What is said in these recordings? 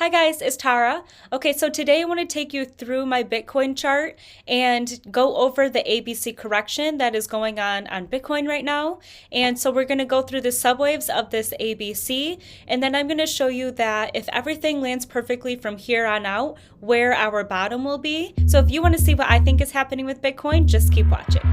Hi guys, it's Tara. Okay, so today I want to take you through my Bitcoin chart and go over the ABC correction that is going on Bitcoin right now. And so we're going to go through the subwaves of this ABC, and then I'm going to show you that if everything lands perfectly from here on out, where our bottom will be. So if you want to see what I think is happening with Bitcoin, just keep watching.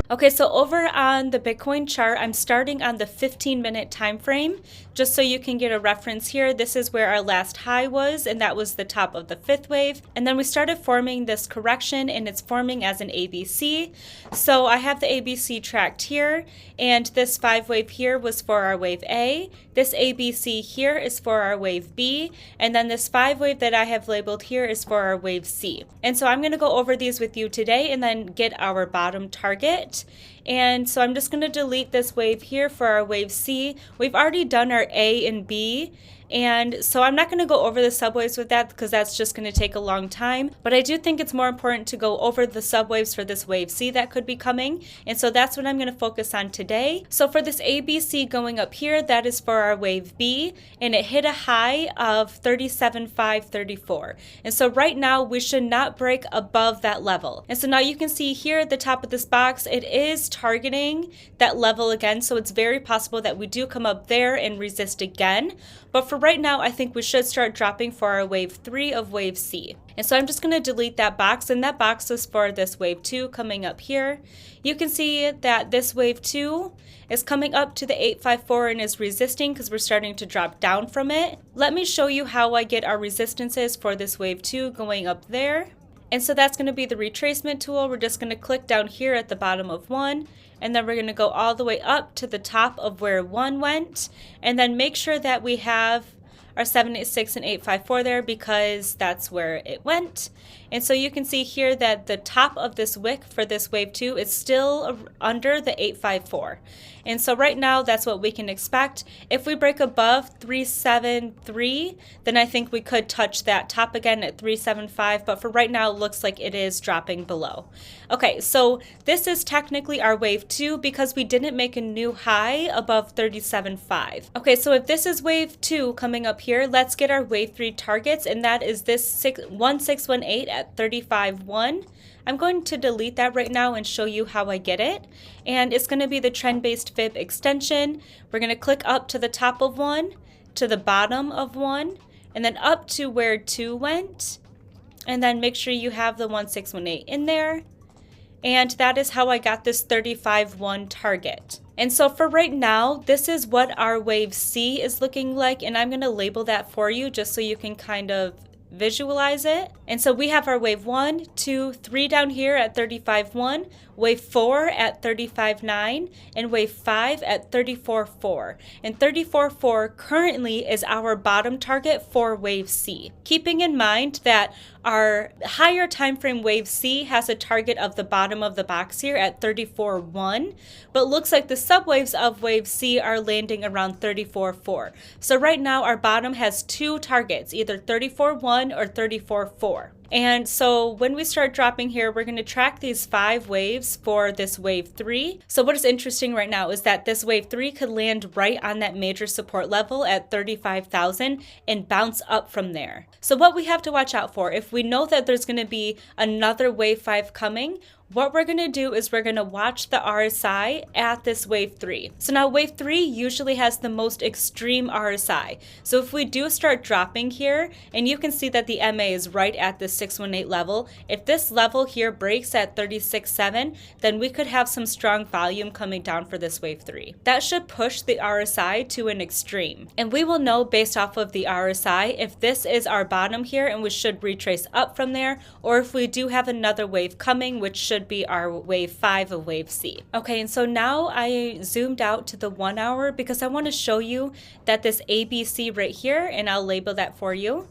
Okay, so over on the Bitcoin chart, I'm starting on the 15-minute time frame, just so you can get a reference here. This is where our last high was, and that was the top of the fifth wave. And then we started forming this correction, and it's forming as an ABC. So I have the ABC tracked here, and this 5 wave here was for our wave A. This ABC here is for our wave B, and then this 5 wave that I have labeled here is for our wave C. And so I'm going to go over these with you today and then get our bottom target. And so I'm just going to delete this wave here for our wave C. We've already done our A and B, and so I'm not going to go over the subwaves with that because that's just going to take a long time. But I do think it's more important to go over the subwaves for this wave C that could be coming. And so that's what I'm going to focus on today. So for this ABC going up here, that is for our wave B, and it hit a high of 37,534. And so right now we should not break above that level. And so now you can see here at the top of this box, it is targeting that level again. So it's very possible that we do come up there and resist again. But for right now, I think we should start dropping for our wave 3 of wave C. And so I'm just going to delete that box, and that box is for this wave 2 coming up here. You can see that this wave 2 is coming up to the 854 and is resisting because we're starting to drop down from it. Let me show you how I get our resistances for this wave 2 going up there. And so that's going to be the retracement tool. We're just going to click down here at the bottom of 1, and then we're going to go all the way up to the top of where 1 went, and then make sure that we have our 786 and 854 there because that's where it went. And so you can see here that the top of this wick for this wave 2 is still under the 854. And so right now that's what we can expect. If we break above 373, then I think we could touch that top again at 375, but for right now it looks like it is dropping below. Okay, so this is technically our wave 2 because we didn't make a new high above 37.5. Okay, so if this is wave 2 coming up here, let's get our wave 3 targets, and that is this 1618 at 35.1. I'm going to delete that right now and show you how I get it. And it's going to be the trend-based fib extension. We're going to click up to the top of 1, to the bottom of 1, and then up to where 2 went. And then make sure you have the 1618 in there. And that is how I got this 35.1 target. And so for right now, this is what our wave C is looking like. And I'm going to label that for you just so you can kind of visualize it. And so we have our wave 1, 2, 3 down here at 35.1, wave 4 at 35.9, and wave 5 at 34.4. And 34.4 currently is our bottom target for wave C. Keeping in mind that our higher time frame wave C has a target of the bottom of the box here at 34.1, but looks like the subwaves of wave C are landing around 34.4. So right now our bottom has 2 targets, either 34.1 or 34.4. And so when we start dropping here, we're going to track these 5 waves for this wave 3. So what is interesting right now is that this wave 3 could land right on that major support level at 35,000 and bounce up from there. So what we have to watch out for, if we know that there's going to be another wave 5 coming, what we're going to do is we're going to watch the RSI at this wave 3. So now wave 3 usually has the most extreme RSI. So if we do start dropping here, and you can see that the MA is right at this 618 level, if this level here breaks at 36.7, then we could have some strong volume coming down for this wave 3. That should push the RSI to an extreme. And we will know based off of the RSI if this is our bottom here and we should retrace up from there, or if we do have another wave coming, which should be our wave 5 of wave C. Okay, and so now I zoomed out to the 1 hour because I want to show you that this ABC right here, and I'll label that for you.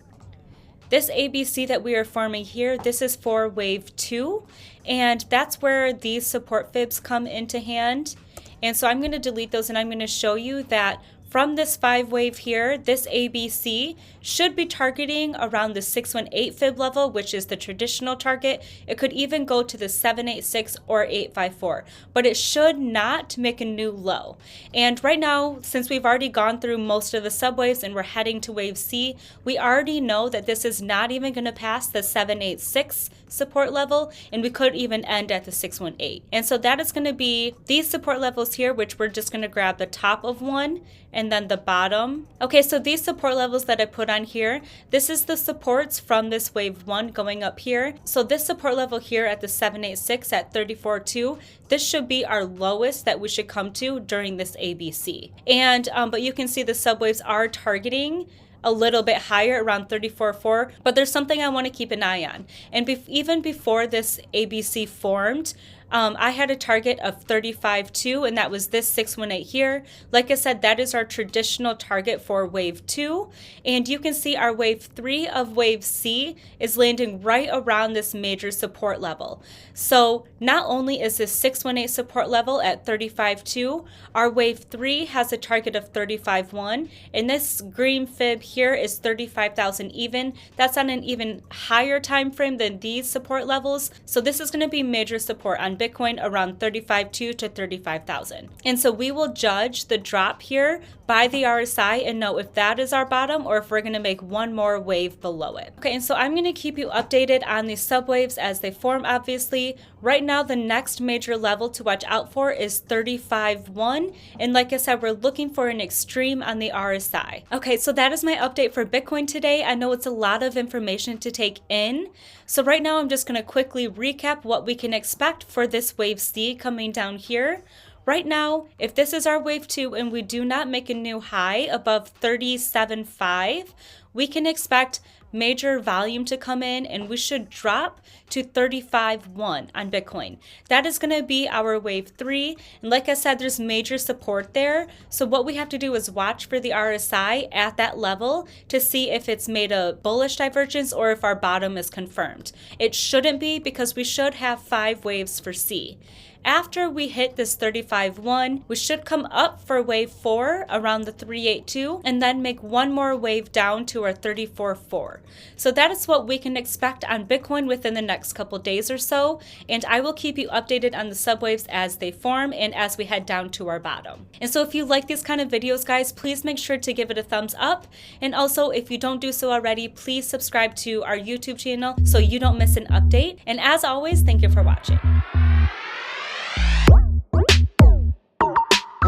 This ABC that we are forming here, this is for wave 2, and that's where these support fibs come into hand. And so I'm going to delete those, and I'm going to show you that from this 5 wave here, this ABC should be targeting around the 618 fib level, which is the traditional target. It could even go to the 786 or 854, but it should not make a new low. And right now, since we've already gone through most of the subwaves and we're heading to wave C, we already know that this is not even going to pass the 786 support level, and we could even end at the 618. And so that is going to be these support levels here, which we're just going to grab the top of one and then the bottom. Okay, so these support levels that I put on here, this is the supports from this wave 1 going up here. So this support level here at the 786 at 34.2, this should be our lowest that we should come to during this ABC. And but you can see the subwaves are targeting a little bit higher, around 34.4, but there's something I want to keep an eye on. And even before this ABC formed, I had a target of 35.2, and that was this 618 here. Like I said, that is our traditional target for wave 2. And you can see our wave 3 of wave C is landing right around this major support level. So not only is this 618 support level at 35.2, our wave 3 has a target of 35.1, and this green fib here is 35,000 even. That's on an even higher time frame than these support levels. So this is going to be major support on Bitcoin around 35.2 to 35,000. And so we will judge the drop here by the RSI and know if that is our bottom or if we're going to make one more wave below it. Okay, and so I'm going to keep you updated on these subwaves as they form, obviously. Right now, the next major level to watch out for is 35.1. And like I said, we're looking for an extreme on the RSI. Okay, so that is my update for Bitcoin today. I know it's a lot of information to take in. So right now, I'm just going to quickly recap what we can expect for this wave C coming down here. Right now, if this is our wave 2 and we do not make a new high above 37.5, we can expect major volume to come in and we should drop to 35.1 on Bitcoin. That is going to be our wave 3. And like I said, there's major support there. So what we have to do is watch for the RSI at that level to see if it's made a bullish divergence or if our bottom is confirmed. It shouldn't be, because we should have 5 waves for C. After we hit this 35.1, we should come up for wave 4 around the 382 and then make one more wave down to our 34.4. So that is what we can expect on Bitcoin within the next couple days or so. And I will keep you updated on the subwaves as they form and as we head down to our bottom. And so if you like these kind of videos, guys, please make sure to give it a thumbs up. And also, if you don't do so already, please subscribe to our YouTube channel so you don't miss an update. And as always, thank you for watching.